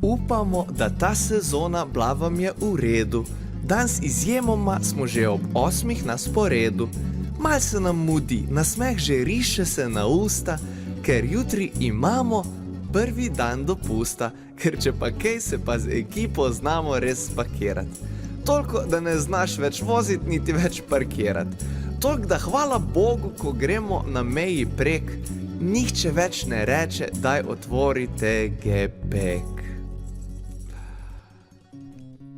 Upamo, da ta sezona bila vam je v redu. Danes izjemoma smo že ob 8 na sporedu. Mal se nam mudi, nasmeh že riše se na usta, ker jutri imamo prvi dan dopusta, ker če pa kaj se pa z ekipo znamo res spakirati. Toliko, da ne znaš več voziti, niti več parkirati. Toliko, da hvala Bogu, ko gremo na meji prek, nihče več ne reče, daj otvorite gepek.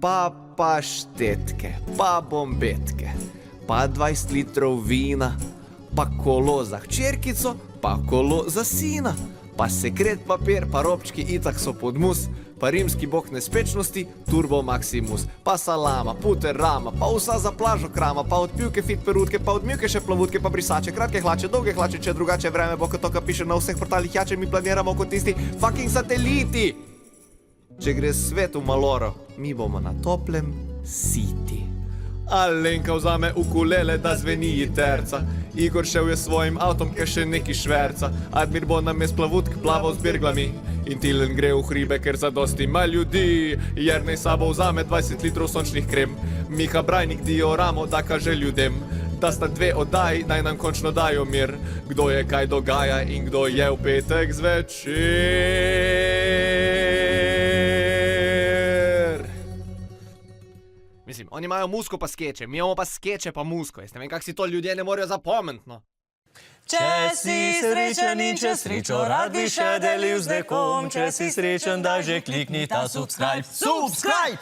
Pa paštetke, pa bombetke, pa 20 litrov vina, pa kolo za hčerkico, pa kolo za sina, pa sekret papir, pa robčki itak so pod mus, pa rimski bog nespečnosti, turbo maximus, pa salama, puter rama, pa vsa za plažo krama, pa od pivke fit perutke, pa od mivke še plavutke, pa brisače, kratke hlače, dolge hlače, če drugače vreme bo, kot to, kar piše na vseh portalih jače, mi planiramo kot tisti fucking sateliti. Če gre svet v maloro, mi bomo na toplem siti. Alenka vzame ukulele, da zveni ji terca. Igor šel je svojim avtom, ker še neki šverca. Admir bo namest plavutk plaval z birglami. In Tilen gre v hribe, ker zadosti ima ljudi. Jernej sabo vzame 20 litrov sončnih krem. Miha Brajnik dioramo, da kaže ljudem, da sta dve oddaji, naj nam končno dajo mir. Kdo je kaj dogaja in kdo je v petek zvečer. Mislim, oni imajo musko pa skeče, mi imamo pa skeče pa musko. Jaz ne vem, kak si to ljudje ne morejo zapomniti, no. Če si srečen in če srečo rad bi še delil z nekom, če si srečen, daj že klikni ta subscribe. Subscribe!